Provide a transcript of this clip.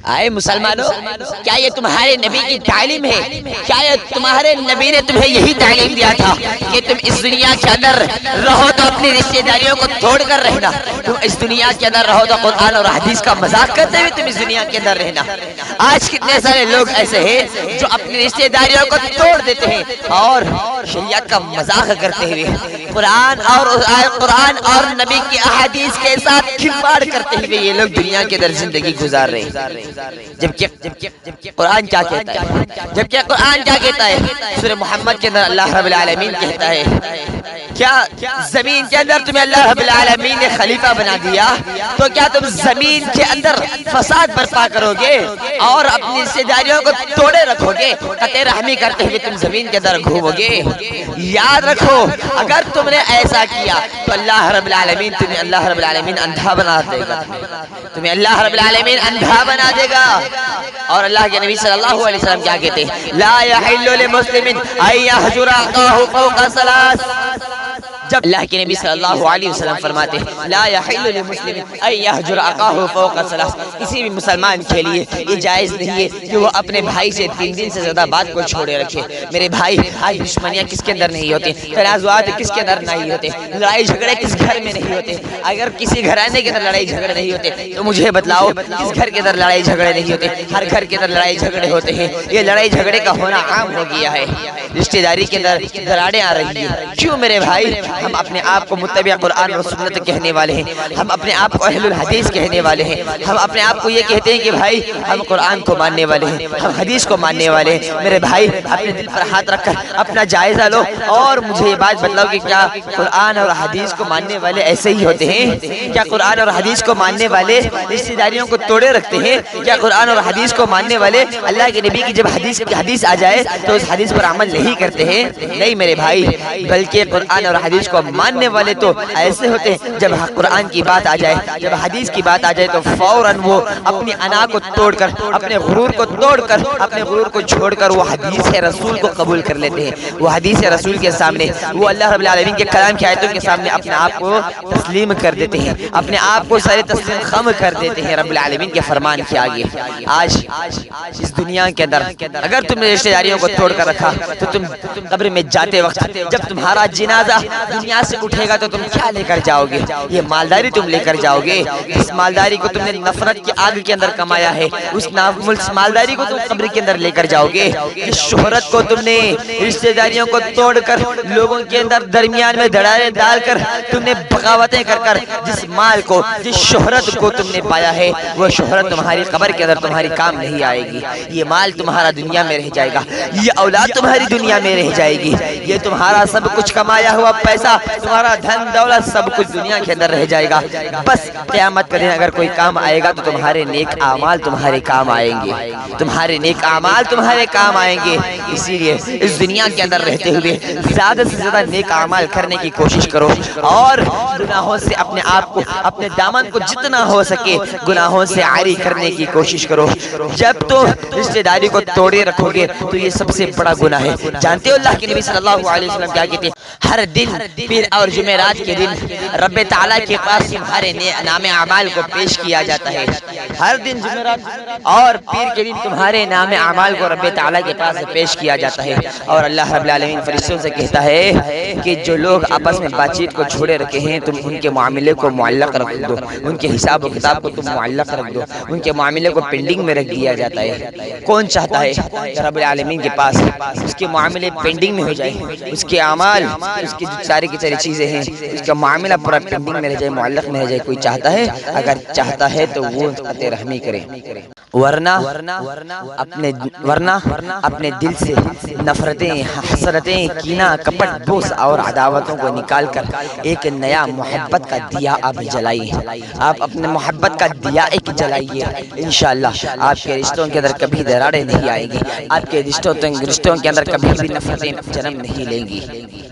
آئے مسلمانوں، کیا یہ تمہارے نبی کی تعلیم ہے؟ کیا یہ تمہارے نبی نے تمہیں یہی تعلیم دیا تھا کہ تم اس دنیا کے اندر رہو تو اپنی رشتہ داریوں کو توڑ کر رہنا؟ تم اس دنیا کے اندر رہو تو قرآن اور حدیث کا مذاق کرتے ہوئے تم اس دنیا کے اندر رہنا؟ آج کتنے سارے لوگ ایسے ہیں جو اپنی رشتہ داریوں کو توڑ دیتے ہیں اور شریعت کا مذاق کرتے ہوئے قرآن اور نبی کی احادیث کے ساتھ کھلواڑ کرتے ہوئے یہ لوگ دنیا کے اندر زندگی گزار رہے ہیں۔ جبکہ قرآن کیا کہتا ہے؟ سورہ محمد کے اندر اللہ رب العالمین کہتا ہے، کیا زمین کے اندر تمہیں اللہ رب العالمین نے خلیفہ بنا دیا تو کیا تم زمین کے اندر فساد برپا کرو گے اور اپنی رشتہ داریوں کو توڑے رکھو گے؟ قطع رحمی کرتے ہوئے تم زمین کے اندر گھومو گے؟ یاد رکھو، اگر تم نے ایسا کیا تو اللہ رب العالمین اندھا بنا دے گا، تمہیں اللہ رب العالمین اندھا بنا دے گا۔ اور اللہ کے نبی صلی اللہ علیہ وسلم کیا کہتے ہیں؟ لا یحل لمسلم ان یہجر اخاہ فوق ثلاث۔ جب اللہ کے نبی صلی اللہ علیہ وسلم فرماتے ہیں لا یحل لمسلم ان یہجر اخاہ فوق ثلاث، کسی بھی مسلمان کے لیے یہ جائز نہیں ہے کہ وہ اپنے بھائی سے 3 دن سے زیادہ بات کو چھوڑے رکھے۔ میرے بھائی، آج دشمنیاں کس کے اندر نہیں ہوتے، تنازعات کس کے اندر نہیں ہوتے، لڑائی جھگڑے کس گھر میں نہیں ہوتے؟ اگر کسی گھرانے کے اندر لڑائی جھگڑے نہیں ہوتے تو مجھے بتلاؤ کس گھر کے اندر لڑائی جھگڑے نہیں ہوتے؟ ہر گھر کے اندر لڑائی جھگڑے ہوتے ہیں۔ یہ لڑائی جھگڑے کا ہونا عام ہو گیا ہے، رشتہ داری کے اندر دراڑیں آ رہی ہیں۔ کیوں میرے بھائی؟ ہم اپنے آپ کو متبع قرآن اور سنت کہنے والے ہیں، ہم اپنے آپ کو اہل الحدیث کہنے والے ہیں، ہم اپنے آپ کو یہ کہتے ہیں کہ بھائی ہم قرآن کو ماننے والے ہیں، ہم حدیث کو ماننے والے ہیں۔ میرے بھائی، اپنے دل پر ہاتھ رکھ کر اپنا جائزہ لو اور مجھے یہ بات بتلاؤ کہ کیا قرآن اور حدیث کو ماننے والے ایسے ہی ہوتے ہیں؟ کیا قرآن اور حدیث کو ماننے والے رشتہ داریوں کو توڑے رکھتے ہیں؟ کیا قرآن اور حدیث کو ماننے والے اللہ کے نبی کی جب حدیث آ جائے تو اس حدیث پر عمل نہیں کرتے ہیں؟ نہیں میرے بھائی، بلکہ قرآن اور حدیث کو ماننے والے تو ایسے ہوتے ہیں جب قرآن کی بات آ جائے، جب حدیث کی بات آ جائے تو فوراً وہ اپنی انا کو توڑ کر، اپنے غرور کو توڑ کر، اپنے غرور کو چھوڑ کر وہ حدیث رسول کو قبول کر لیتے ہیں۔ وہ حدیث رسول کے سامنے، وہ اللہ رب العالمین کے کلام کی آیتوں کے سامنے اپنے آپ کو تسلیم کر دیتے ہیں، اپنے آپ کو سارے تسلیم خم کر دیتے ہیں رب العالمین کے فرمان کے آگے۔ آج اس دنیا کے اندر اگر تم نے رشتہ داریوں کو توڑ کر رکھا تو تم قبر میں جاتے وقت جب تمہارا جنازہ دنیا سے اٹھے گا تو تم کیا لے کر جاؤ گے؟ یہ مالداری تم لے کر جاؤ گے؟ اس مالداری کو تم نے نفرت کی آگ کے اندر کمایا ہے، اس مالداری کو تم قبر کے اندر لے کر جاؤ گے؟ اس شہرت کو تم نے رشتہ داریوں کو توڑ کر لوگوں کے اندر درمیان میں دھڑارے ڈال کر تم نے بغاوتیں کر کر جس مال کو، جس شہرت کو تم نے پایا ہے، وہ شہرت تمہاری قبر کے اندر تمہاری کام نہیں آئے گی۔ یہ مال تمہارا دنیا میں رہ جائے گا، یہ اولاد تمہاری دنیا میں رہ جائے گی، یہ تمہارا سب کچھ کمایا ہوا پیسہ، تمہارا دھن دولت سب کچھ دنیا کے اندر رہ جائے گا۔ بس قیامت کا دن اگر کوئی کام آئے گا تو تمہارے نیک اعمال تمہارے کام آئیں گے، تمہارے نیک اعمال تمہارے کام آئیں گے۔ اسی لیے اس دنیا کے اندر رہتے ہوئے زیادہ سے زیادہ نیک اعمال کرنے کی کوشش کرو اور گناہوں سے اپنے آپ کو، اپنے دامن کو جتنا ہو سکے گناہوں سے عاری کرنے کی کوشش کرو۔ جب تو رشتہ داری کو توڑے رکھو گے تو یہ سب سے بڑا گناہ ہے۔ جانتے ہو اللہ کے نبی صلی اللہ علیہ وسلم کیا کہتے ہیں؟ ہر دن پیر اور جمعرات کے دن رب تعالیٰ کے پاس تمہارے نام اعمال کو پیش کیا جاتا ہے۔ ہر دن جمعرات اور پیر کے دن تمہارے نام اعمال کو رب تعالیٰ کے پاس پیش کیا جاتا ہے، اور اللہ رب العالمین فرشتوں سے کہتا ہے کہ جو لوگ آپس میں بات چیت کو چھوڑے رکھے ہیں تم ان کے معاملے کو معلق رکھ دو، ان کے حساب و کتاب کو تم معلق رکھ دو، ان کے معاملے کو پینڈنگ میں رکھ دیا جاتا ہے۔ کون چاہتا ہے کہ رب العالمین کے پاس اس کے معاملے پینڈنگ میں ہو جائے، اس کے اعمال، اس کی جو ساری کی ساری چیزیں ہیں، اس کا معاملہ پورا پینڈنگ میں رہ جائے، معلق میں رہ جائے؟ کوئی چاہتا ہے؟ اگر چاہتا ہے تو وہ قطع رحمی کرے، ورنہ اپنے دل سے نفرتیں، حسرتیں، کینہ، کپٹ، بغض اور عداوتوں کو نکال کر ایک نیا محبت کا دیا آپ جلائیے۔ آپ اپنے محبت کا دیا ایک جلائیے، انشاءاللہ آپ کے رشتوں کے اندر کبھی دراڑیں نہیں آئیں گی، آپ کے رشتوں کے اندر کبھی بھی نفرتیں جنم نہیں لیں گی۔